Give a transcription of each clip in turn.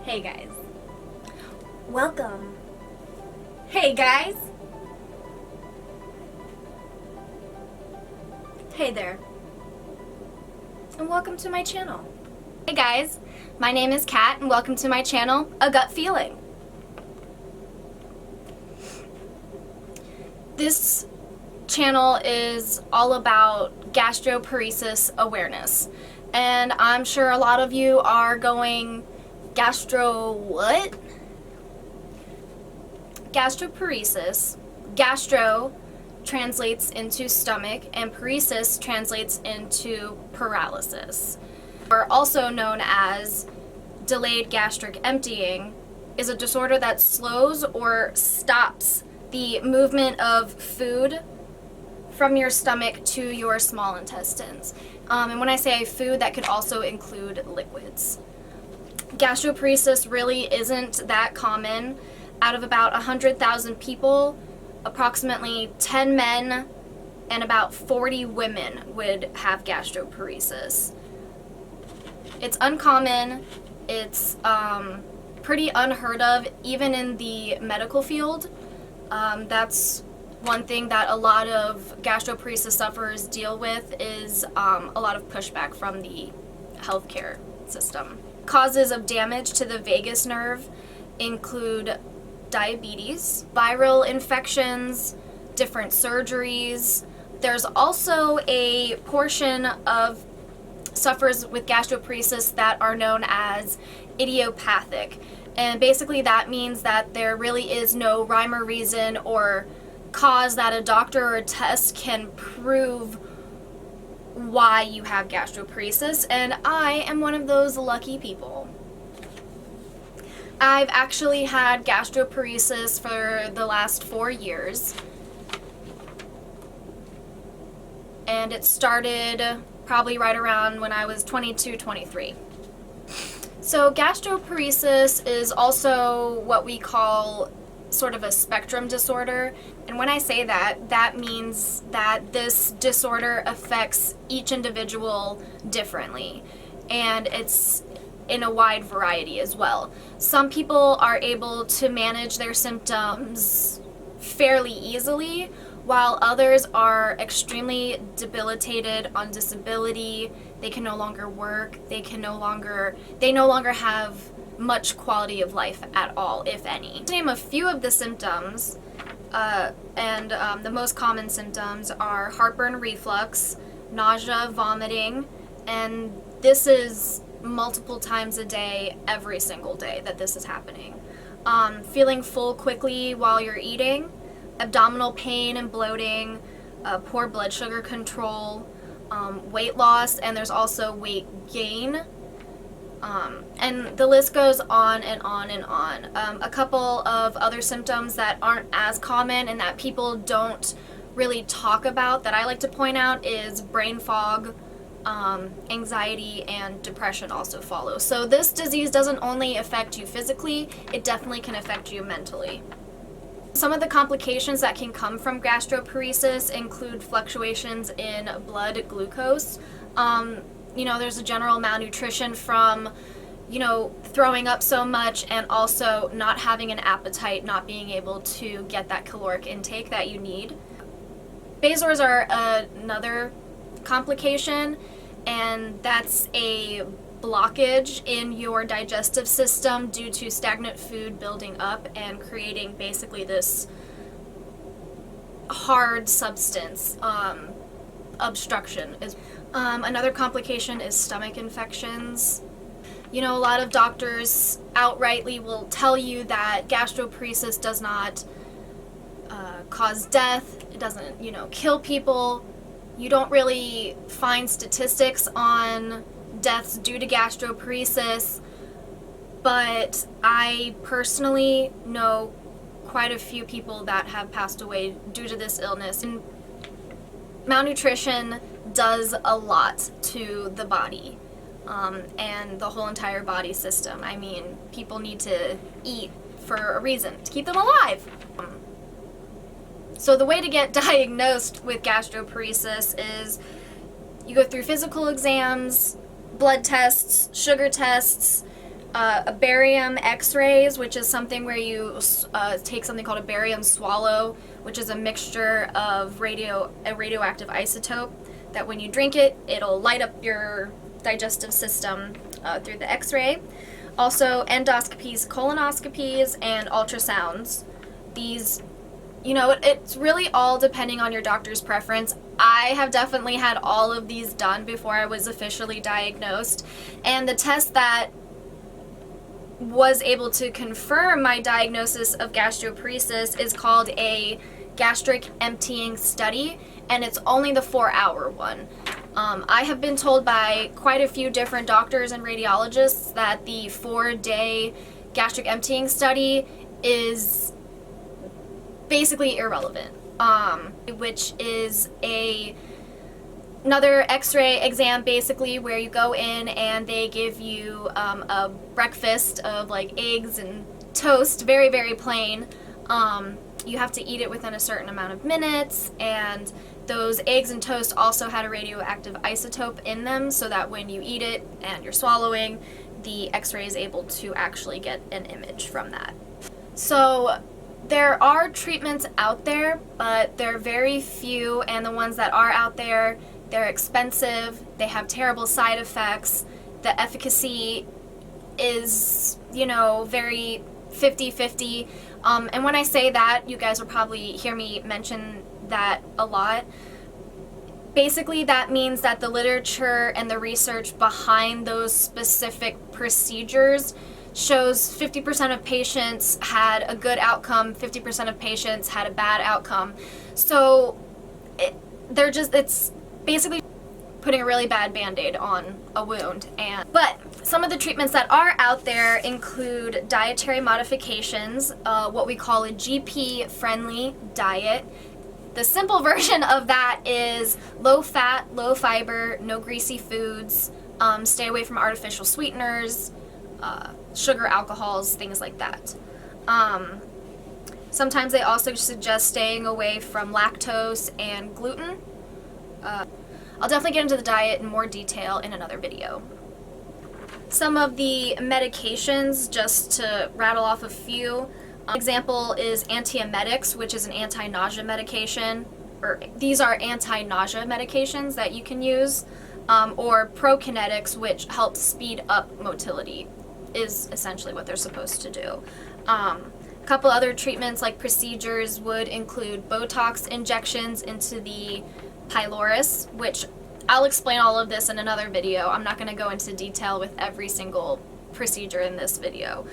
Hey guys. Welcome. Hey guys. Hey there. And welcome to my channel. Hey guys, my name is Kat and welcome to my channel, A Gut Feeling. This channel is all about gastroparesis awareness. And I'm sure a lot of you are going, gastro what? Gastroparesis. Gastro translates into stomach and paresis translates into paralysis. Or also known as delayed gastric emptying, is a disorder that slows or stops the movement of food from your stomach to your small intestines. And when I say food, that could also include liquids. Gastroparesis really isn't that common. Out of about 100,000 people, approximately 10 men and about 40 women would have gastroparesis. It's uncommon, it's pretty unheard of, even in the medical field. That's one thing that a lot of gastroparesis sufferers deal with is a lot of pushback from the healthcare system. Causes of damage to the vagus nerve include diabetes, viral infections, different surgeries. There's also a portion of sufferers with gastroparesis that are known as idiopathic. And basically that means that there really is no rhyme or reason or cause that a doctor or a test can prove why you have gastroparesis, and I am one of those lucky people. I've actually had gastroparesis for the last 4 years, and it started probably right around when I was 22, 23. So gastroparesis is also what we call sort of a spectrum disorder, and when I say that, that means that this disorder affects each individual differently, and it's in a wide variety as well. Some people are able to manage their symptoms fairly easily, while others are extremely debilitated on disability. They can no longer work, they no longer have much quality of life at all, if any. To name a few of the symptoms, the most common symptoms are heartburn, reflux, nausea, vomiting, and this is multiple times a day, every single day that this is happening. Feeling full quickly while you're eating, abdominal pain and bloating, poor blood sugar control, weight loss, and there's also weight gain. And the list goes on and on and on. A couple of other symptoms that aren't as common and that people don't really talk about that I like to point out is brain fog, anxiety, and depression also follow. So this disease doesn't only affect you physically, it definitely can affect you mentally. Some of the complications that can come from gastroparesis include fluctuations in blood glucose. There's a general malnutrition from, throwing up so much and also not having an appetite, not being able to get that caloric intake that you need. Basors are another complication, and that's a blockage in your digestive system due to stagnant food building up and creating basically this hard substance obstruction. Another complication is stomach infections. A lot of doctors outrightly will tell you that gastroparesis does not cause death, it doesn't, kill people. You don't really find statistics on deaths due to gastroparesis, but I personally know quite a few people that have passed away due to this illness. And malnutrition does a lot to the body and the whole entire body system. I mean, people need to eat for a reason, to keep them alive. So the way to get diagnosed with gastroparesis is you go through physical exams, blood tests, sugar tests, barium x-rays, which is something where you take something called a barium swallow, which is a mixture of a radioactive isotope that when you drink it, it'll light up your digestive system through the x-ray. Also endoscopies, colonoscopies, and ultrasounds. These, it's really all depending on your doctor's preference. I have definitely had all of these done before I was officially diagnosed, and the test that was able to confirm my diagnosis of gastroparesis is called a gastric emptying study, and it's only the 4-hour one. I have been told by quite a few different doctors and radiologists that the 4-day gastric emptying study is basically irrelevant, which is another x-ray exam basically where you go in and they give you a breakfast of like eggs and toast, very, very plain. You have to eat it within a certain amount of minutes, and those eggs and toast also had a radioactive isotope in them so that when you eat it and you're swallowing, the x-ray is able to actually get an image from that. So there are treatments out there, but they're very few, and the ones that are out there, they're expensive, they have terrible side effects, the efficacy is, very 50-50. And when I say that, you guys will probably hear me mention that a lot. Basically, that means that the literature and the research behind those specific procedures shows 50% of patients had a good outcome, 50% of patients had a bad outcome. So it's basically putting a really bad band-aid on a wound. But some of the treatments that are out there include dietary modifications, what we call a GP-friendly diet. The simple version of that is low fat, low fiber, no greasy foods, stay away from artificial sweeteners, sugar, alcohols, things like that. Sometimes they also suggest staying away from lactose and gluten. I'll definitely get into the diet in more detail in another video. Some of the medications, just to rattle off a few. Example is antiemetics, which is an anti-nausea medication. These are anti-nausea medications that you can use. Or prokinetics, which helps speed up motility, is essentially what they're supposed to do. A couple other treatments like procedures would include Botox injections into the pylorus, which I'll explain all of this in another video. I'm not going to go into detail with every single procedure in this video.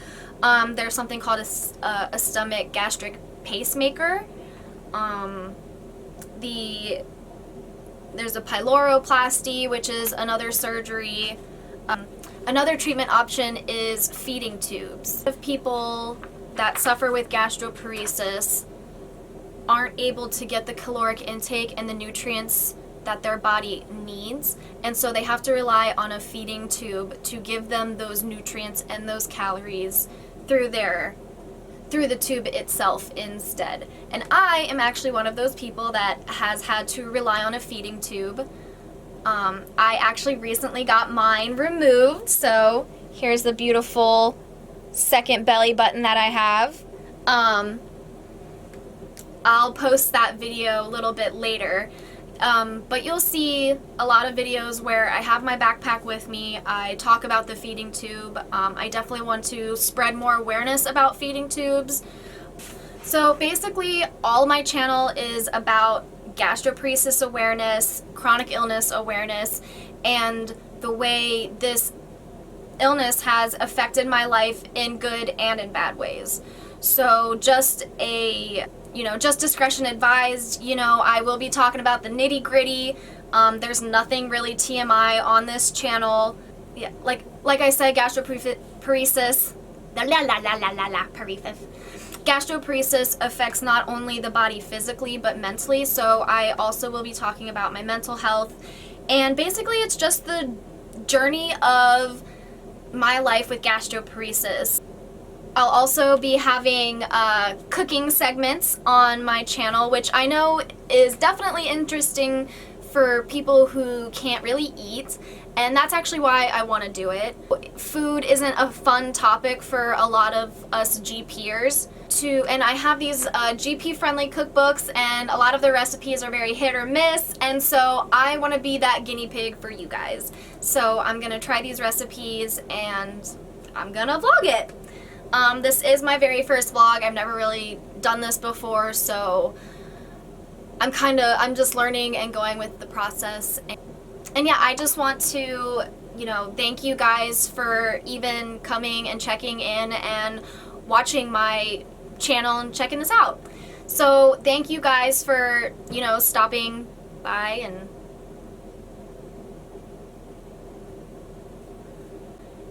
There's something called a stomach gastric pacemaker. There's a pyloroplasty, which is another surgery. Another treatment option is feeding tubes. If people that suffer with gastroparesis aren't able to get the caloric intake and the nutrients that their body needs, and so they have to rely on a feeding tube to give them those nutrients and those calories through the tube itself instead. And I am actually one of those people that has had to rely on a feeding tube. I actually recently got mine removed, so here's the beautiful second belly button that I have. I'll post that video a little bit later. But you'll see a lot of videos where I have my backpack with me. I talk about the feeding tube. I definitely want to spread more awareness about feeding tubes. So basically, all my channel is about gastroparesis awareness, chronic illness awareness, and the way this illness has affected my life in good and in bad ways. So just discretion advised. I will be talking about the nitty gritty. There's nothing really TMI on this channel. Yeah, like I said, gastroparesis. Gastroparesis affects not only the body physically but mentally. So I also will be talking about my mental health, and basically it's just the journey of my life with gastroparesis. I'll also be having cooking segments on my channel, which I know is definitely interesting for people who can't really eat. And that's actually why I want to do it. Food isn't a fun topic for a lot of us GPers and I have these GP friendly cookbooks, and a lot of the recipes are very hit or miss, and so I want to be that guinea pig for you guys. So I'm gonna try these recipes and I'm gonna vlog it. This is my very first vlog. I've never really done this before, so I'm just learning and going with the process. And yeah, I just want to, thank you guys for even coming and checking in and watching my channel and checking this out. So thank you guys for, stopping by. And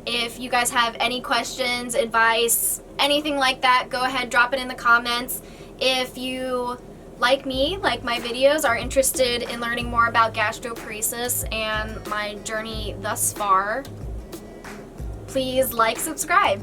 if you guys have any questions, advice, anything like that, go ahead, drop it in the comments. If you, like me, like my videos, are interested in learning more about gastroparesis and my journey thus far, please like, subscribe.